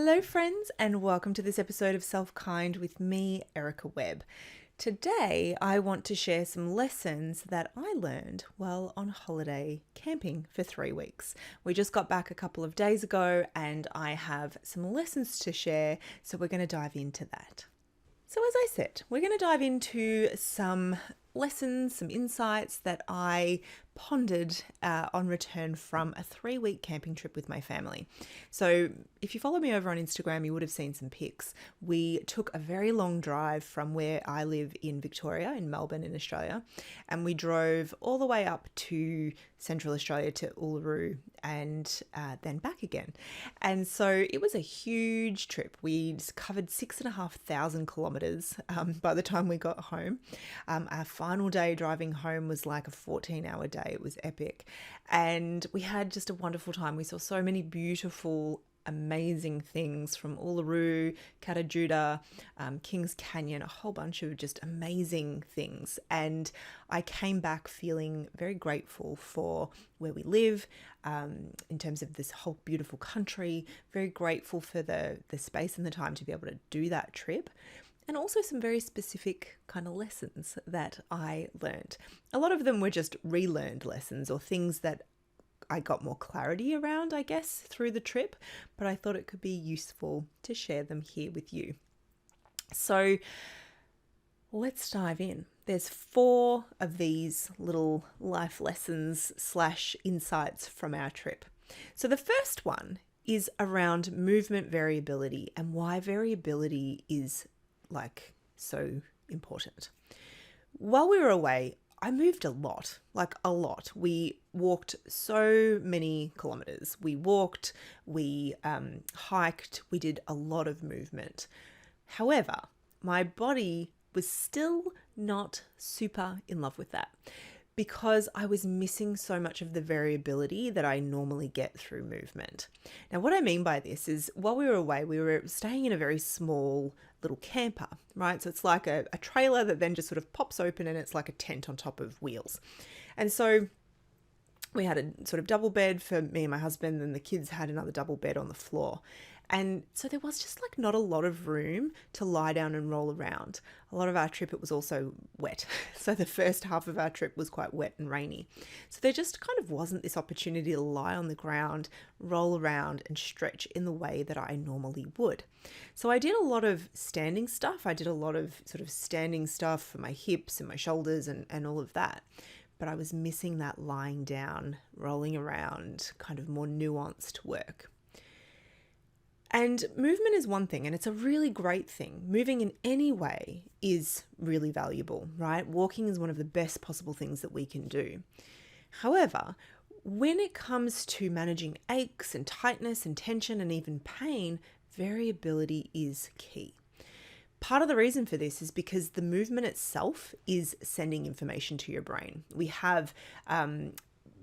Hello friends, and welcome to this episode of SelfKind with me, Erica Webb. Today I want to share some lessons that I learned while on holiday camping for 3 weeks. We just got back a couple of days ago and I have some lessons to share, so we're going to dive into that. So as I said, we're going to dive into some lessons, some insights that I pondered on return from a 3-week camping trip with my family. So if you follow me over on Instagram, you would have seen some pics. We took a very long drive from where I live in Victoria, in Melbourne in Australia, and we drove all the way up to Central Australia to Uluru and then back again. And so it was a huge trip. We covered 6,500 kilometers by the time we got home. Our final day driving home was like a 14-hour day. It was epic. And we had just a wonderful time. We saw so many beautiful, amazing things from Uluru, Katajuda, Kings Canyon, a whole bunch of just amazing things. And I came back feeling very grateful for where we live, in terms of this whole beautiful country, very grateful for the space and the time to be able to do that trip. And also some very specific kind of lessons that I learned. A lot of them were just relearned lessons or things that I got more clarity around, I guess, through the trip, but I thought it could be useful to share them here with you. So let's dive in. There's 4 of these little life lessons / insights from our trip. So the first one is around movement variability and why variability is so important. While we were away, I moved a lot. We walked so many kilometers. We walked, we hiked, we did a lot of movement. However, my body was still not super in love with that because I was missing so much of the variability that I normally get through movement. Now, what I mean by this is while we were away, we were staying in a very small little camper, right? So it's like a trailer that then just sort of pops open and it's like a tent on top of wheels. And so we had a sort of double bed for me and my husband, and the kids had another double bed on the floor. And so there was just not a lot of room to lie down and roll around. A lot of our trip, it was also wet. So the first half of our trip was quite wet and rainy. So there just kind of wasn't this opportunity to lie on the ground, roll around and stretch in the way that I normally would. So I did a lot of standing stuff. I did a lot of sort of standing stuff for my hips and my shoulders and all of that. But I was missing that lying down, rolling around, kind of more nuanced work. And movement is one thing, and it's a really great thing. Moving in any way is really valuable, right? Walking is one of the best possible things that we can do. However, when it comes to managing aches and tightness and tension and even pain, variability is key. Part of the reason for this is because the movement itself is sending information to your brain. We have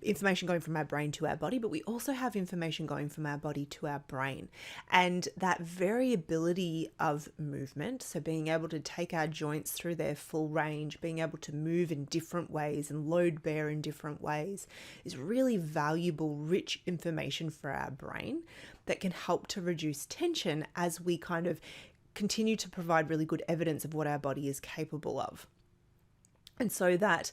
information going from our brain to our body, but we also have information going from our body to our brain. And that variability of movement, so being able to take our joints through their full range, being able to move in different ways and load bear in different ways, is really valuable, rich information for our brain that can help to reduce tension as we kind of continue to provide really good evidence of what our body is capable of. And so that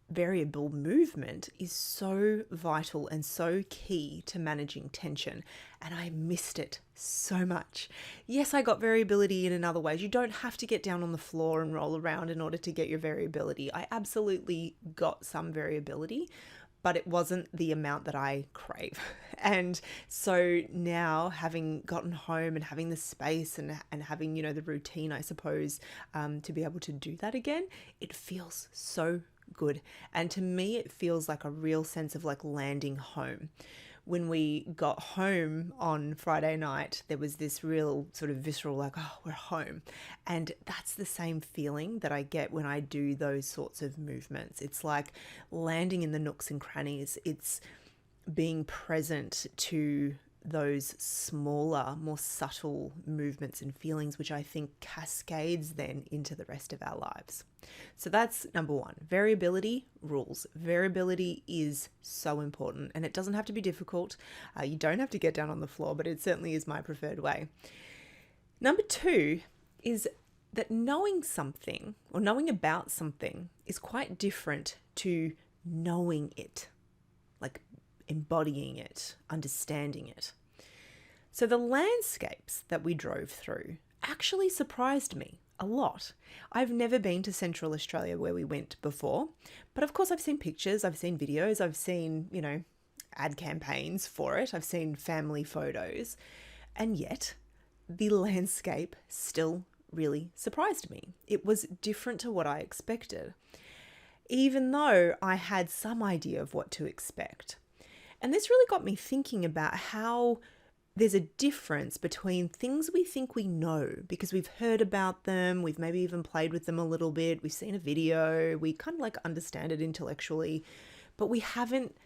variable movement is so vital and so key to managing tension, and I missed it so much. Yes, I got variability in other ways. You don't have to get down on the floor and roll around in order to get your variability. I absolutely got some variability, but it wasn't the amount that I crave. And so now, having gotten home and having the space and having, the routine, I suppose, to be able to do that again, it feels so good. And to me, it feels like a real sense of landing home. When we got home on Friday night, there was this real sort of visceral, oh, we're home. And that's the same feeling that I get when I do those sorts of movements. It's like landing in the nooks and crannies. It's being present to those smaller, more subtle movements and feelings, which I think cascades then into the rest of our lives. So that's number one. Variability rules. Variability is so important, and it doesn't have to be difficult. You don't have to get down on the floor, but it certainly is my preferred way. Number two is that knowing something or knowing about something is quite different to knowing it, like embodying it, understanding it. So the landscapes that we drove through actually surprised me a lot. I've never been to Central Australia where we went before, but of course I've seen pictures, I've seen videos, I've seen, ad campaigns for it, I've seen family photos, and yet the landscape still really surprised me. It was different to what I expected, even though I had some idea of what to expect. And this really got me thinking about how there's a difference between things we think we know because we've heard about them, we've maybe even played with them a little bit, we've seen a video, we kind of like understand it intellectually, but we haven't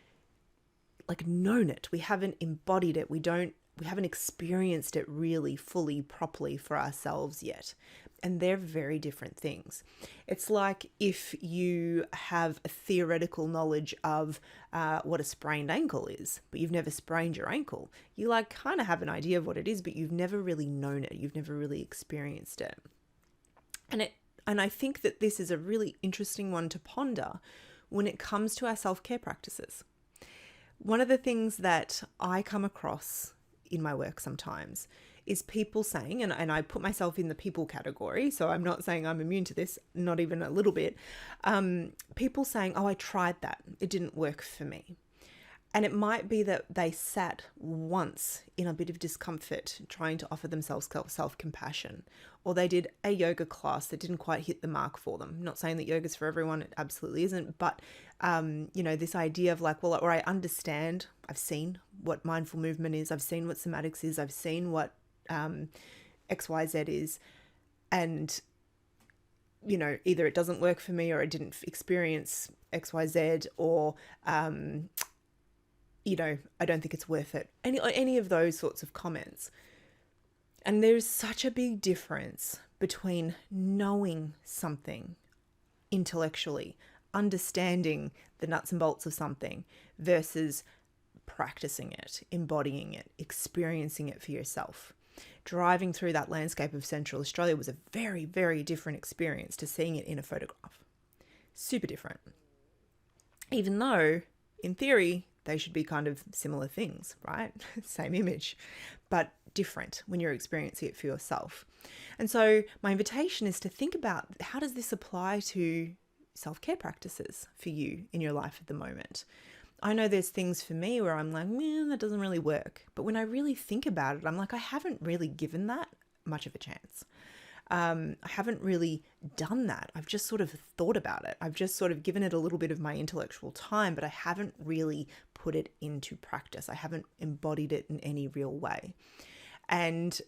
known it, we haven't embodied it, we haven't experienced it really fully, properly for ourselves yet. And they're very different things. It's like if you have a theoretical knowledge of what a sprained ankle is, but you've never sprained your ankle. You kind of have an idea of what it is, but you've never really known it. You've never really experienced it. And I think that this is a really interesting one to ponder when it comes to our self-care practices. One of the things that I come across in my work sometimes is people saying, and I put myself in the people category, so I'm not saying I'm immune to this, not even a little bit, people saying, oh, I tried that, it didn't work for me. And it might be that they sat once in a bit of discomfort trying to offer themselves self-compassion, or they did a yoga class that didn't quite hit the mark for them. I'm not saying that yoga's for everyone, it absolutely isn't, but this idea of or I understand, I've seen what mindful movement is, I've seen what somatics is, I've seen what XYZ is, and either it doesn't work for me or I didn't experience XYZ, or I don't think it's worth it. Any of those sorts of comments. And there's such a big difference between knowing something intellectually, understanding the nuts and bolts of something, versus practicing it, embodying it, experiencing it for yourself. Driving through that landscape of Central Australia was a very, very different experience to seeing it in a photograph. Super different. Even though, in theory, they should be kind of similar things, right? Same image, but different when you're experiencing it for yourself. And so my invitation is to think about, how does this apply to self-care practices for you in your life at the moment? I know there's things for me where I'm like, man, that doesn't really work. But when I really think about it, I'm like, I haven't really given that much of a chance. I haven't really done that. I've just sort of thought about it. I've just sort of given it a little bit of my intellectual time, but I haven't really put it into practice. I haven't embodied it in any real way. And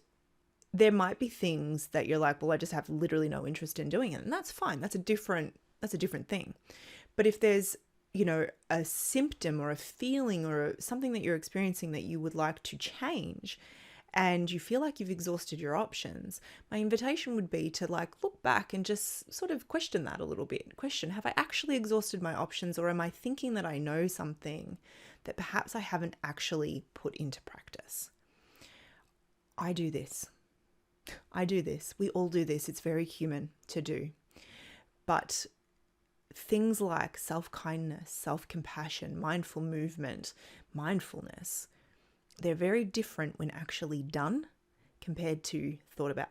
there might be things that you're like, well, I just have literally no interest in doing it. And that's fine. That's a different thing. But if there's, a symptom or a feeling or something that you're experiencing that you would like to change, and you feel like you've exhausted your options, my invitation would be to look back and just sort of question that a little bit. Question, have I actually exhausted my options, or am I thinking that I know something that perhaps I haven't actually put into practice? I do this. We all do this. It's very human to do. But things like self-kindness, self-compassion, mindful movement, mindfulness, they're very different when actually done compared to thought about.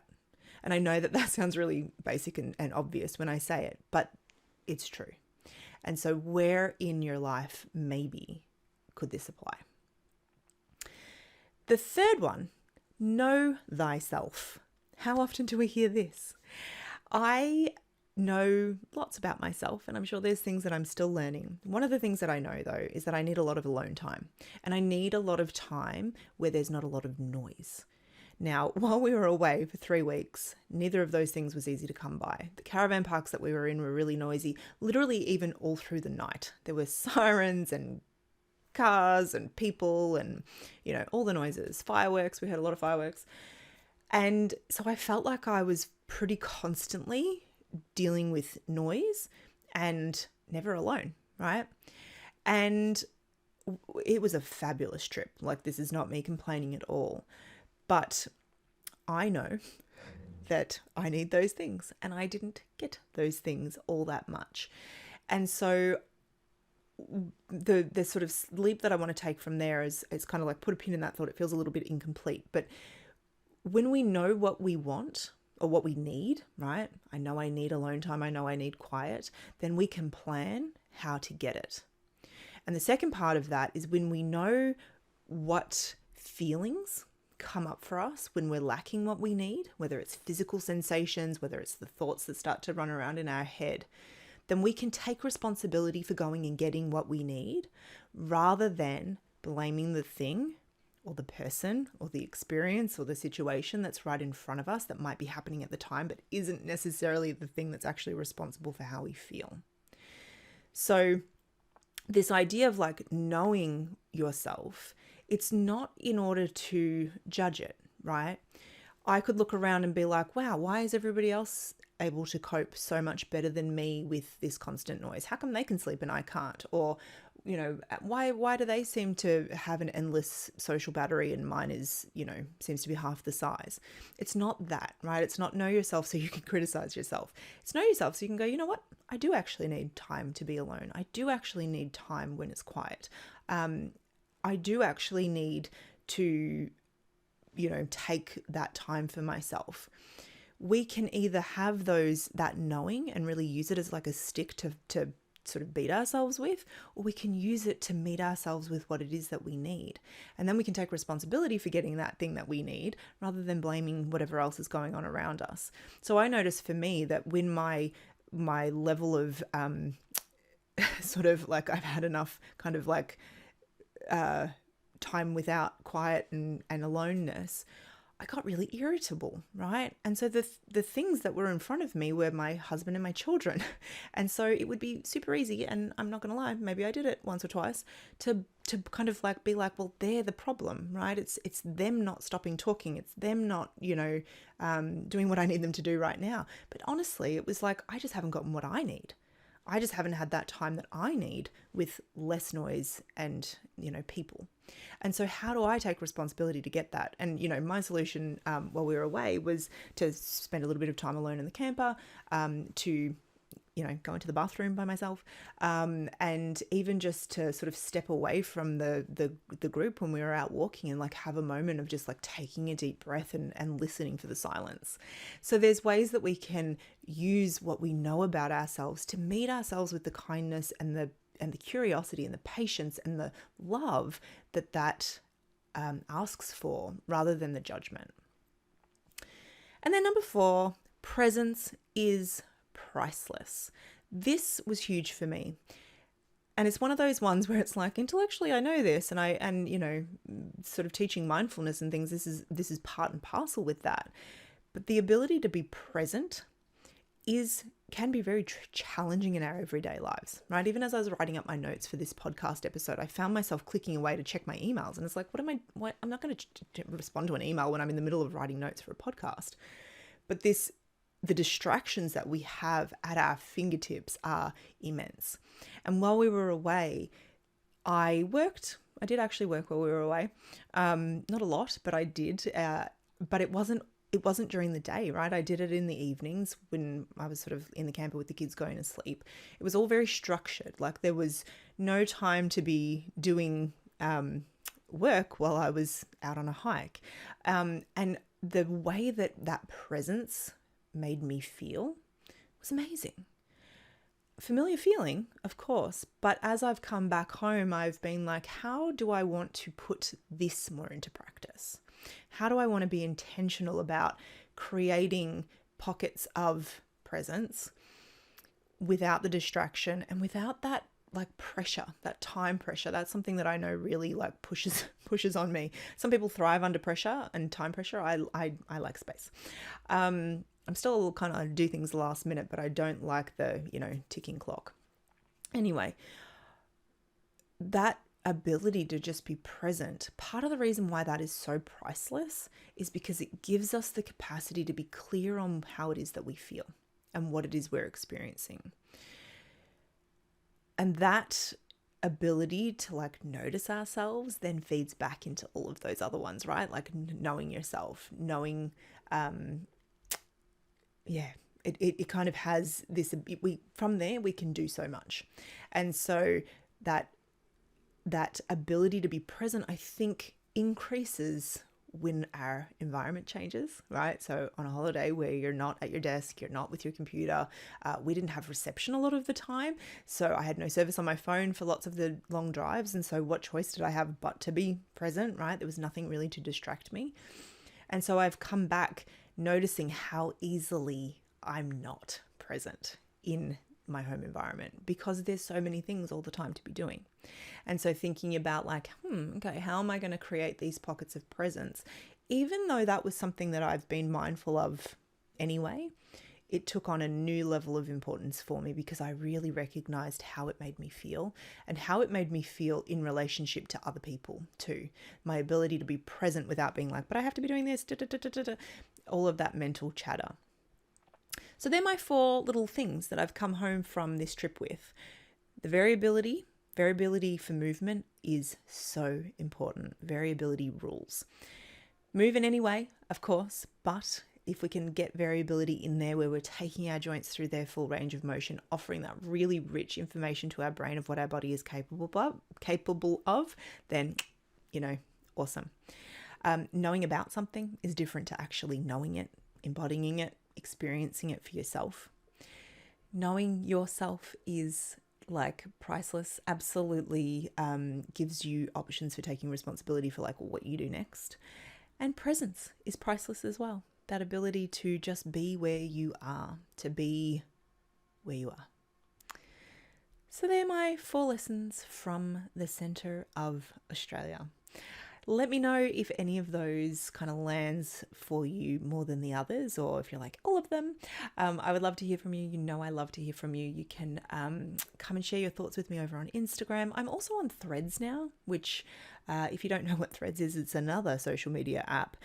And I know that sounds really basic and obvious when I say it, but it's true. And so where in your life maybe could this apply? The third one, know thyself. How often do we hear this? I know lots about myself, and I'm sure there's things that I'm still learning. One of the things that I know, though, is that I need a lot of alone time, and I need a lot of time where there's not a lot of noise. Now, while we were away for 3 weeks, neither of those things was easy to come by. The caravan parks that we were in were really noisy, literally even all through the night. There were sirens and cars and people and, all the noises, fireworks. We heard a lot of fireworks. And so I felt like I was pretty constantly dealing with noise and never alone, right? And it was a fabulous trip. Like, this is not me complaining at all. But I know that I need those things, and I didn't get those things all that much. And so the sort of leap that I want to take from there is kind of like put a pin in that thought. It feels a little bit incomplete. But when we know what we want or what we need, right? I know I need alone time. I know I need quiet. Then we can plan how to get it. And the second part of that is when we know what feelings come up for us when we're lacking what we need, whether it's physical sensations, whether it's the thoughts that start to run around in our head, then we can take responsibility for going and getting what we need rather than blaming the thing or the person or the experience or the situation that's right in front of us that might be happening at the time, but isn't necessarily the thing that's actually responsible for how we feel. So this idea of like knowing yourself, it's not in order to judge it, right? I could look around and be like, wow, why is everybody else able to cope so much better than me with this constant noise? How come they can sleep and I can't? Or, why do they seem to have an endless social battery and mine is, seems to be half the size? It's not that, right? It's not know yourself so you can criticize yourself. It's know yourself so you can go, you know what? I do actually need time to be alone. I do actually need time when it's quiet. I do actually need to, take that time for myself. We can either have that knowing and really use it as like a stick to sort of beat ourselves with, or we can use it to meet ourselves with what it is that we need. And then we can take responsibility for getting that thing that we need rather than blaming whatever else is going on around us. So I noticed for me that when my level of sort of like I've had enough kind of like time without quiet and aloneness, I got really irritable, right? And so the things that were in front of me were my husband and my children. And so it would be super easy, and I'm not going to lie, maybe I did it once or twice, to kind of like be like, well, they're the problem, right? It's them not stopping talking. It's them not, doing what I need them to do right now. But honestly, it was like, I just haven't gotten what I need. I just haven't had that time that I need with less noise and, people. And so how do I take responsibility to get that? And, my solution while we were away was to spend a little bit of time alone in the camper, to, go into the bathroom by myself, and even just to sort of step away from the group when we were out walking and like have a moment of just like taking a deep breath and listening for the silence. So there's ways that we can use what we know about ourselves to meet ourselves with the kindness and the curiosity and the patience and the love that asks for, rather than the judgment. And then number 4, presence is priceless. This was huge for me. And it's one of those ones where it's like, intellectually I know this, and sort of teaching mindfulness and things, this is part and parcel with that. But the ability to be present can be very challenging in our everyday lives, right? Even as I was writing up my notes for this podcast episode, I found myself clicking away to check my emails, and it's like, I'm not going to respond to an email when I'm in the middle of writing notes for a podcast. But the distractions that we have at our fingertips are immense. And while we were away, I did actually work while we were away. Not a lot, but I did. But it wasn't during the day, right? I did it in the evenings when I was sort of in the camper with the kids going to sleep. It was all very structured. Like there was no time to be doing work while I was out on a hike. And the way that presence made me feel was amazing. Familiar feeling, of course, but as I've come back home, I've been like, how do I want to put this more into practice? How do I want to be intentional about creating pockets of presence without the distraction and without that like pressure, that time pressure? That's something that I know really like pushes on me. Some people thrive under pressure and time pressure. I like space. I'm still kind of do things last minute, but I don't like the, ticking clock. Anyway, that ability to just be present, part of the reason why that is so priceless is because it gives us the capacity to be clear on how it is that we feel and what it is we're experiencing. And that ability to like notice ourselves then feeds back into all of those other ones, right? Like knowing yourself, knowing, it kind of has this, from there we can do so much. And so that ability to be present, I think, increases when our environment changes, right? So on a holiday where you're not at your desk, you're not with your computer, we didn't have reception a lot of the time. So I had no service on my phone for lots of the long drives. And so what choice did I have but to be present, right? There was nothing really to distract me. And so I've come back noticing how easily I'm not present in my home environment because there's so many things all the time to be doing. And so thinking about like, okay, how am I going to create these pockets of presence? Even though that was something that I've been mindful of anyway, it took on a new level of importance for me because I really recognized how it made me feel and how it made me feel in relationship to other people too. My ability to be present without being like, but I have to be doing this, all of that mental chatter. So they're my 4 little things that I've come home from this trip with. The variability for movement is so important. Variability rules. Move in any way, of course, but if we can get variability in there where we're taking our joints through their full range of motion, offering that really rich information to our brain of what our body is capable of, then, awesome. Knowing about something is different to actually knowing it, embodying it, experiencing it for yourself. Knowing yourself is like priceless, absolutely gives you options for taking responsibility for like what you do next. And presence is priceless as well. That ability to just be where you are, to be where you are. So they're my 4 lessons from the centre of Australia. Let me know if any of those kind of lands for you more than the others, or if you're like all of them. I would love to hear from you. You know I love to hear from you. You can come and share your thoughts with me over on Instagram. I'm also on Threads now, which if you don't know what Threads is, it's another social media app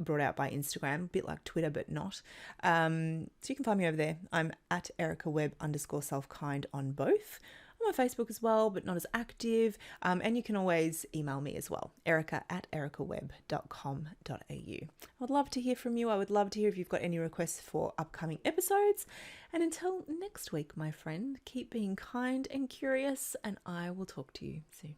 brought out by Instagram, a bit like Twitter, but not. So you can find me over there. I'm at Erica Webb _SelfKind on both. I'm on Facebook as well, but not as active. And you can always email me as well, erica@ericawebb.com.au. I would love to hear from you. I would love to hear if you've got any requests for upcoming episodes. And until next week, my friend, keep being kind and curious, and I will talk to you soon.